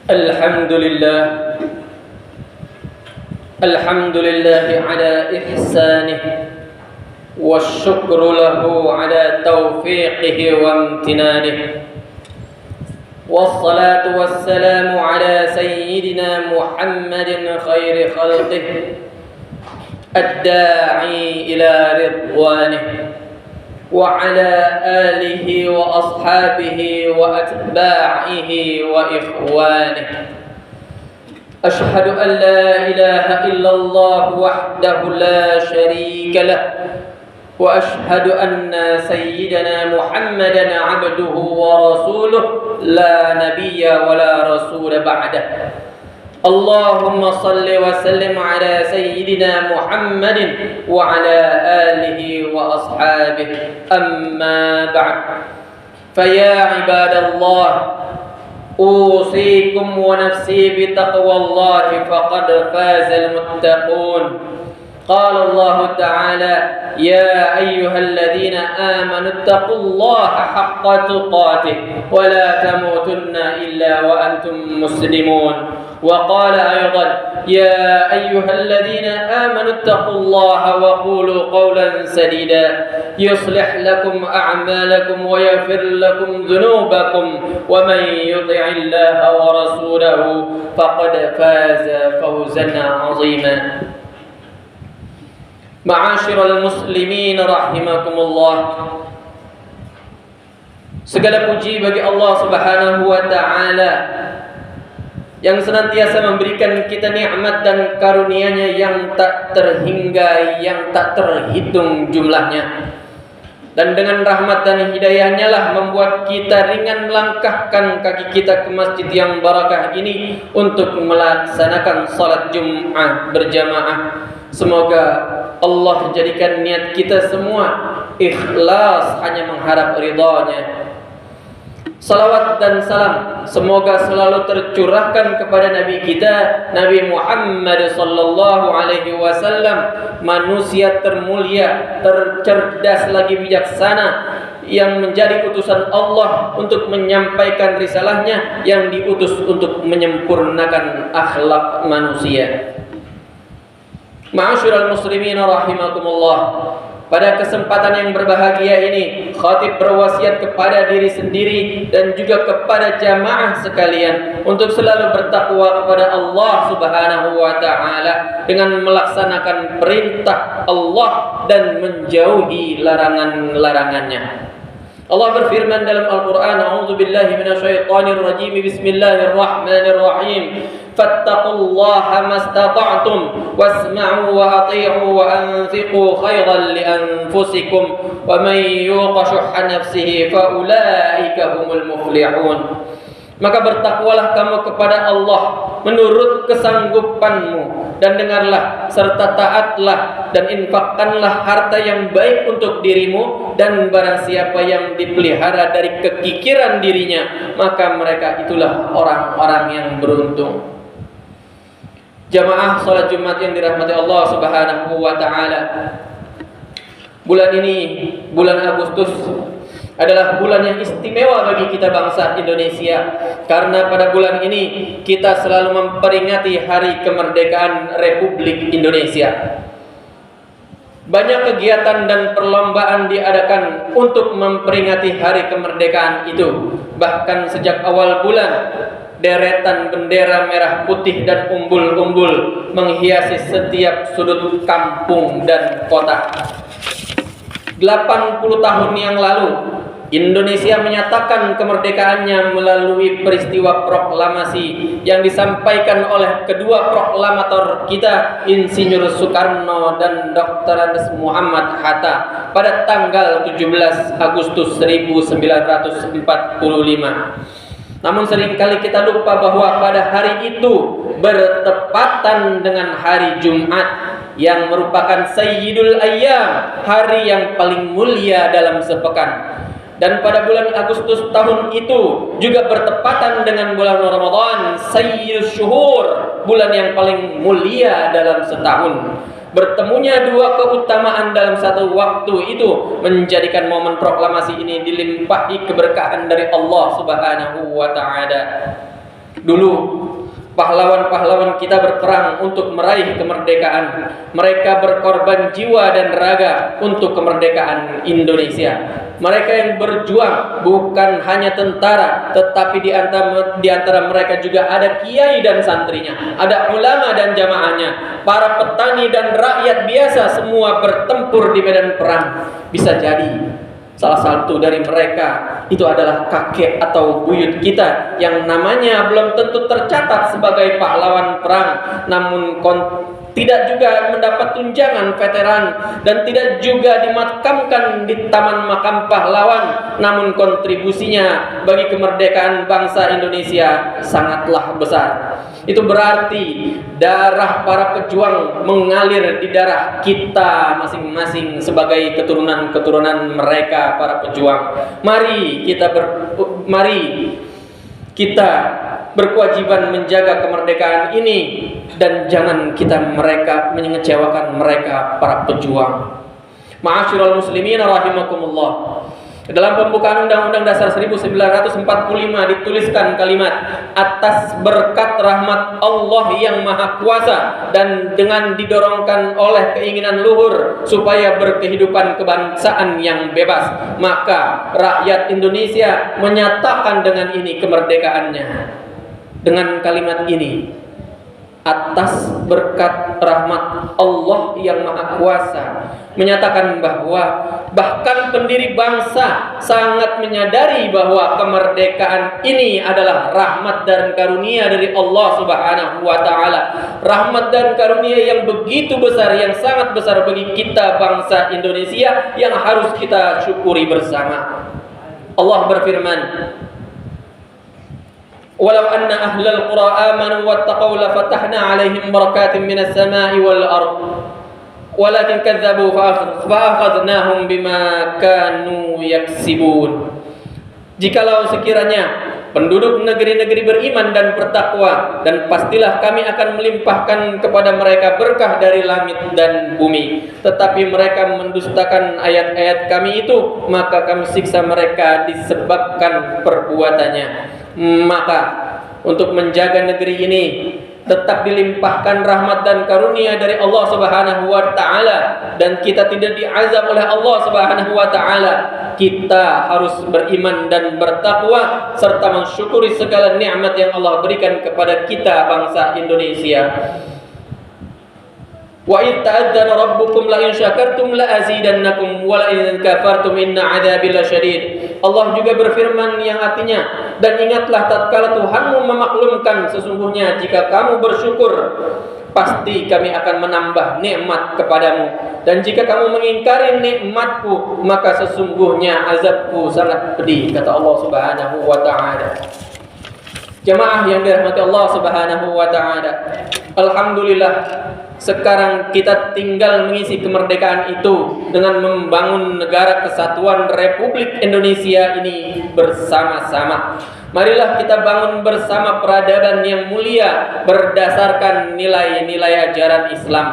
الحمد لله الحمد لله على إحسانه والشكر له على توفيقه وامتنانه والصلاة والسلام على سيدنا محمد خير خلقه الداعي إلى رضوانه وعلى آله وأصحابه وأتباعه وإخوانه أشهد أن لا إله إلا الله وحده لا شريك له وأشهد أن سيدنا محمدا عبده ورسوله لا نبي ولا رسول بعده اللهم صل وسلم على سيدنا محمد وعلى آله وأصحابه أما بعد فيا عباد الله أوصيكم ونفسي بتقوى الله فقد فاز المتقون قال الله تعالى يا أيها الذين آمنوا اتقوا الله حق تقاته ولا تموتن إلا وأنتم مسلمون وقال أيضا يا أيها الذين آمنوا اتقوا الله وقولوا قولا سديدا يصلح لكم أعمالكم ويغفر لكم ذنوبكم ومن يطع الله ورسوله فقد فاز فوزا عظيما Ma'asyiral muslimin rahimakumullah. Segala puji bagi Allah Subhanahu wa taala yang senantiasa memberikan kita nikmat dan karunia-Nya yang tak terhingga, yang tak terhitung jumlahnya. Dan dengan rahmat dan hidayah-Nya lah membuat kita ringan melangkahkan kaki kita ke masjid yang barakah ini untuk melaksanakan salat Jumat berjamaah. Semoga Allah jadikan niat kita semua ikhlas hanya mengharap ridha-Nya. Salawat dan salam semoga selalu tercurahkan kepada Nabi kita Nabi Muhammad sallallahu alaihi wasallam, manusia termulia, tercerdas lagi bijaksana yang menjadi utusan Allah untuk menyampaikan risalahnya, yang diutus untuk menyempurnakan akhlak manusia. Ma'asyiral muslimin rahimakumullah. Pada kesempatan yang berbahagia ini, khatib berwasiat kepada diri sendiri dan juga kepada jamaah sekalian untuk selalu bertakwa kepada Allah Subhanahu wa taala dengan melaksanakan perintah Allah dan menjauhi larangan-larangannya. Allah berfirman dalam Al-Quran, A'udzu billahi minasyaitonir rajim, Bismillahirrahmanirrahim. Fattaqullaha mastata'tum wasma'u wa ati'u wa anfiqu khairan li anfusikum wa man yuqa syuhha nafsihi fa ulaika humul muflihun. Maka bertakwalah kamu kepada Allah menurut kesanggupanmu, dan dengarlah serta taatlah dan infakkanlah harta yang baik untuk dirimu, dan barang siapa yang dipelihara dari kekikiran dirinya, maka mereka itulah orang-orang yang beruntung. Jamaah salat Jumat yang dirahmati Allah Subhanahu wa taala. Bulan ini, bulan Agustus, adalah bulan yang istimewa bagi kita bangsa Indonesia, karena pada bulan ini kita selalu memperingati hari kemerdekaan Republik Indonesia. Banyak kegiatan dan perlombaan diadakan untuk memperingati hari kemerdekaan itu. Bahkan sejak awal bulan, deretan bendera merah putih dan umbul-umbul menghiasi setiap sudut kampung dan kota. 80 tahun yang lalu, Indonesia menyatakan kemerdekaannya melalui peristiwa proklamasi yang disampaikan oleh kedua proklamator kita, Insinyur Soekarno dan Dr. Andes Muhammad Hatta, pada tanggal 17 Agustus 1945. Namun seringkali kita lupa bahwa pada hari itu bertepatan dengan hari Jumat, yang merupakan Sayyidul Ayyam, hari yang paling mulia dalam sepekan. Dan pada bulan Agustus tahun itu juga bertepatan dengan bulan Ramadan, Sayyidus Syuhur, bulan yang paling mulia dalam setahun. Bertemunya dua keutamaan dalam satu waktu itu menjadikan momen proklamasi ini dilimpahi keberkahan dari Allah Subhanahu wa taala. Dulu pahlawan-pahlawan kita berperang untuk meraih kemerdekaan. Mereka berkorban jiwa dan raga untuk kemerdekaan Indonesia. Mereka yang berjuang bukan hanya tentara, tetapi di antara mereka juga ada kiai dan santrinya, ada ulama dan jamaahnya, para petani dan rakyat biasa, semua bertempur di medan perang. Bisa jadi salah satu dari mereka itu adalah kakek atau buyut kita yang namanya belum tentu tercatat sebagai pahlawan perang, namun tidak juga mendapat tunjangan veteran dan tidak juga dimakamkan di Taman Makam Pahlawan, namun kontribusinya bagi kemerdekaan bangsa Indonesia sangatlah besar. Itu berarti darah para pejuang mengalir di darah kita masing-masing sebagai keturunan-keturunan mereka para pejuang. Mari kita berkewajiban menjaga kemerdekaan ini dan jangan kita mengecewakan mereka para pejuang. Ma'asyiral muslimin rahimakumullah. Dalam pembukaan Undang-Undang Dasar 1945 dituliskan kalimat, atas berkat rahmat Allah yang Maha Kuasa dan dengan didorongkan oleh keinginan luhur supaya berkehidupan kebangsaan yang bebas, maka rakyat Indonesia menyatakan dengan ini kemerdekaannya. Dengan kalimat ini, atas berkat rahmat Allah yang Maha Kuasa, menyatakan bahwa bahkan pendiri bangsa sangat menyadari bahwa kemerdekaan ini adalah rahmat dan karunia dari Allah Subhanahu wa taala. Rahmat dan karunia yang begitu besar, yang sangat besar bagi kita bangsa Indonesia, yang harus kita syukuri bersama. Allah berfirman, "Walau anna ahlal qura amanu wattaqaw la fatahna 'alaihim barakatin minas sama'i wal ardh walakin kadzdzabu fa akhadnahum bima kanu yaksibun." Jikalau sekiranya penduduk negeri-negeri beriman dan bertakwa, dan pastilah kami akan melimpahkan kepada mereka berkah dari langit dan bumi. Tetapi mereka mendustakan ayat-ayat kami itu, maka kami siksa mereka disebabkan perbuatannya. Maka untuk menjaga negeri ini tetap dilimpahkan rahmat dan karunia dari Allah Subhanahu wa taala, dan kita tidak diazab oleh Allah Subhanahu wa taala, kita harus beriman dan bertakwa serta mensyukuri segala nikmat yang Allah berikan kepada kita bangsa Indonesia. Wa id ta'adzana rabbukum la in syakartum la azidannakum wa la in kafartum inna 'adzabi lasyadid. Allah juga berfirman yang artinya, dan ingatlah tatkala Tuhanmu memaklumkan, sesungguhnya jika kamu bersyukur pasti kami akan menambah nikmat kepadamu, dan jika kamu mengingkari nikmatku maka sesungguhnya azabku sangat pedih, kata Allah Subhanahu wa taala. Jemaah yang dirahmati Allah Subhanahu wa taala, alhamdulillah sekarang kita tinggal mengisi kemerdekaan itu dengan membangun negara kesatuan Republik Indonesia ini bersama-sama. Marilah kita bangun bersama peradaban yang mulia berdasarkan nilai-nilai ajaran Islam.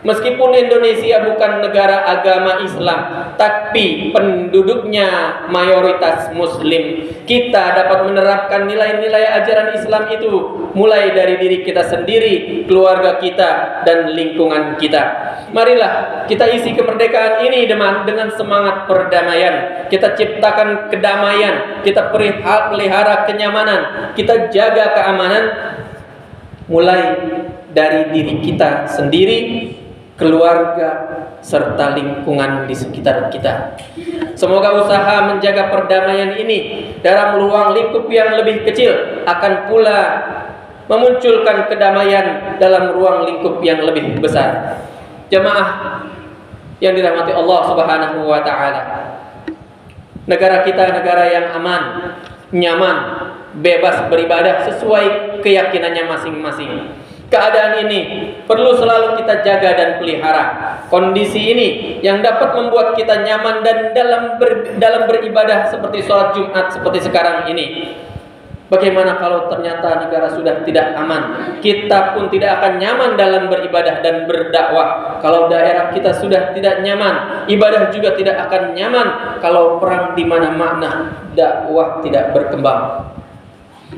Meskipun Indonesia bukan negara agama Islam, tapi penduduknya mayoritas Muslim, kita dapat menerapkan nilai-nilai ajaran Islam itu mulai dari diri kita sendiri, keluarga kita, dan lingkungan kita. Marilah kita isi kemerdekaan ini dengan semangat perdamaian. Kita ciptakan kedamaian, kita pelihara kenyamanan, kita jaga keamanan mulai dari diri kita sendiri, keluarga, serta lingkungan di sekitar kita. Semoga usaha menjaga perdamaian ini dalam ruang lingkup yang lebih kecil akan pula memunculkan kedamaian dalam ruang lingkup yang lebih besar. Jemaah yang dirahmati Allah Subhanahu wa taala, negara kita negara yang aman, nyaman, bebas beribadah sesuai keyakinannya masing-masing. Keadaan ini perlu selalu kita jaga dan pelihara. Kondisi ini yang dapat membuat kita nyaman dan dalam beribadah seperti sholat Jumat seperti sekarang ini. Bagaimana kalau ternyata negara sudah tidak aman? Kita pun tidak akan nyaman dalam beribadah dan berdakwah. Kalau daerah kita sudah tidak nyaman, ibadah juga tidak akan nyaman. Kalau perang di mana-mana, dakwah tidak berkembang.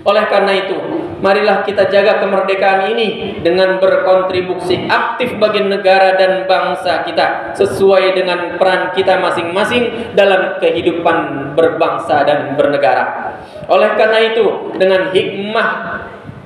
Oleh karena itu, marilah kita jaga kemerdekaan ini dengan berkontribusi aktif bagi negara dan bangsa kita sesuai dengan peran kita masing-masing dalam kehidupan berbangsa dan bernegara. Oleh karena itu, dengan hikmah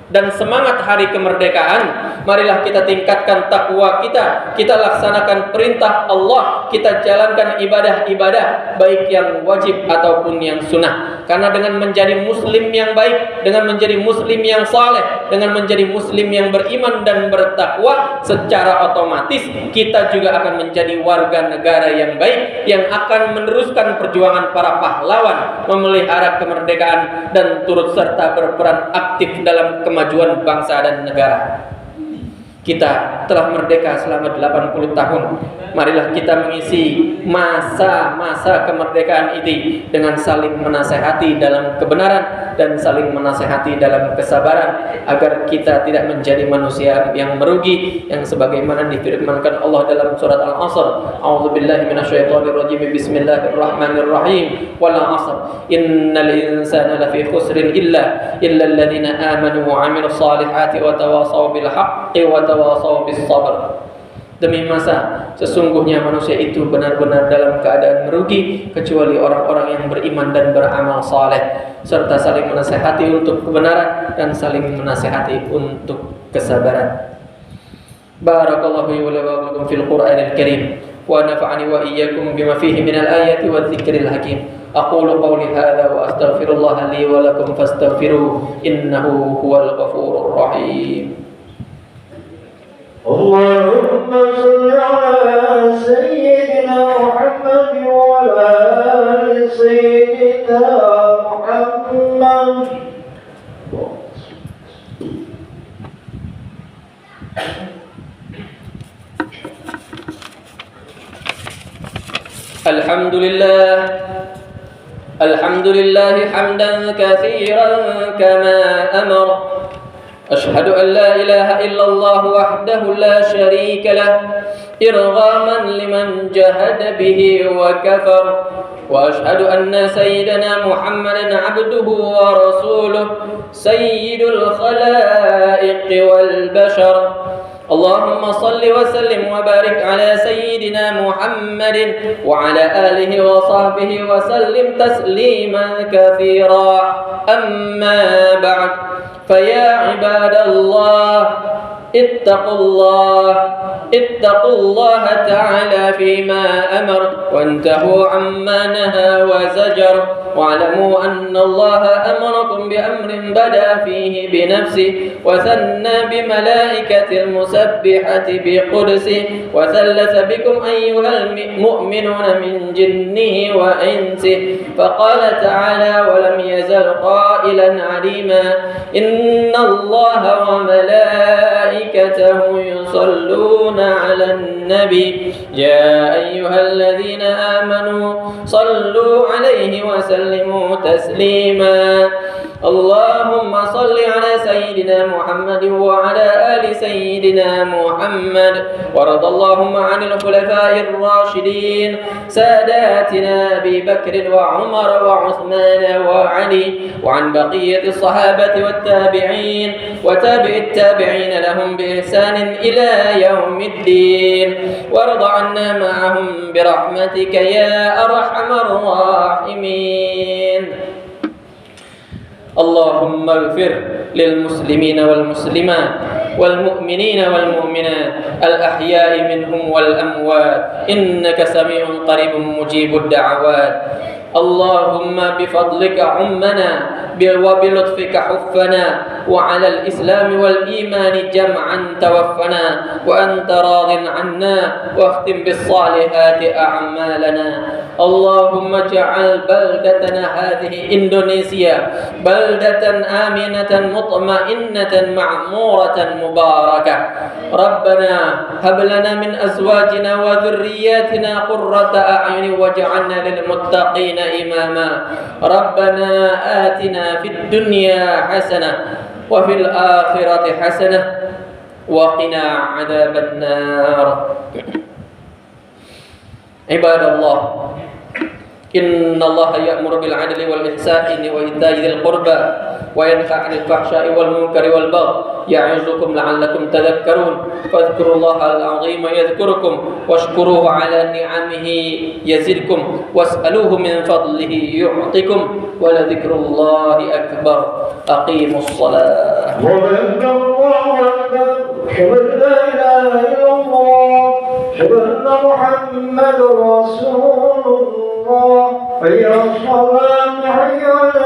dan semangat hari kemerdekaan, marilah kita tingkatkan takwa kita. Kita laksanakan perintah Allah, kita jalankan ibadah-ibadah baik yang wajib ataupun yang sunnah. Karena dengan menjadi muslim yang baik, dengan menjadi muslim yang saleh, dengan menjadi muslim yang beriman dan bertakwa, secara otomatis kita juga akan menjadi warga negara yang baik, yang akan meneruskan perjuangan para pahlawan memelihara kemerdekaan dan turut serta berperan aktif dalam kemajuan bangsa dan negara. Kita telah merdeka selama 80 tahun. Marilah kita mengisi masa-masa kemerdekaan ini dengan saling menasehati dalam kebenaran dan saling menasehati dalam kesabaran, agar kita tidak menjadi manusia yang merugi, yang sebagaimana difirmankan Allah dalam surat Al-Asr. A'udzubillahi minasyaitonirrajim. Bismillahirrahmanirrahim. Wal 'asr. Innal insana lafi khusrin illa alladziina aamanu wa 'amilus shalihati wa tawashaw bil haqqi wa tawashaw bis sabr. Demi masa, sesungguhnya manusia itu benar-benar dalam keadaan merugi, kecuali orang-orang yang beriman dan beramal saleh, serta saling menasihati untuk kebenaran dan saling menasihati untuk kesabaran. Barakallahu li wa lakum fil Qur'anil Karim, wa nafa'ani wa iyyakum bima fihi minal ayati wadh-dhikril hakim. Aqulu qawli hadza wa astaghfirullaha li wa lakum fastaghfiruhu innahu huwal ghafurur rahim. اللهم صل على سيدنا محمد وعلى آل سيدنا محمد. الحمد لله حمدا كثيرا كما أمر. أشهد أن لا إله إلا الله وحده لا شريك له إرغاما لمن جهد به وكفر. وأشهد أن سيدنا محمدا عبده ورسوله سيد الخلائق والبشر. اللهم صل وسلم وبارك على سيدنا محمد وعلى آله وصحبه وسلم تسليما كثيرا. أما بعد، فيا عباد الله اتقوا الله تعالى فيما أمر وانتهوا عما نهى وزجر. واعلموا أن الله أمركم بأمر بدأ فيه بنفسه وثنى بملائكة المسبحة بقدسه وثلث بكم أيها المؤمنون من جنه وإنسه. فقال تعالى: ولم يزل قائلا عليما: إن الله وملائكته يصلون على النبي يا أيها الذين آمنوا صلوا عليه وسلموا تسليما. اللهم صل على سيدنا محمد وعلى آل سيدنا محمد. وارض اللهم عن الخلفاء الراشدين ساداتنا أبي بكر وعمر وعثمان وعلي، وعن بقية الصحابة والتابعين وتابع التابعين لهم بإحسان إلى يوم الدين. وارض عنا معهم برحمتك يا أرحم الراحمين. اللهم اغفر للمسلمين والمسلمات والمؤمنين والمؤمنات الأحياء منهم والأموات إنك سميع قريب مجيب الدعوات. اللهم بفضلك عمنا وبلطفك حفنا وعلى الإسلام والإيمان جمعا توفنا وأنت راض عنا واختم بالصالحات أعمالنا. اللهم اجعل بلدتنا هذه إندونيسيا بلدة آمنة مطمئنة معمورة مباركة. ربنا هب لنا من أزواجنا وذرياتنا قرة أعين واجعلنا للمتقين إماما. ربنا آتنا في الدنيا حسنة وفي الآخرة حسنة وقنا عذاب النار. عباد الله، إن الله يأمر بالعدل والإحسان وإيتاء ذي القربى وينهى عن الفحشاء والمنكر والبغي يعظكم لعلكم تذكرون فاذكروا الله العظيم يذكركم واشكروه على نعمه يزدكم واسألوه من فضله يعطكم ولذكر الله أكبر أقيموا الصلاة أشهد أن لا إله إلا الله أشهد أن محمد رسول الله حي على الصلاة حي على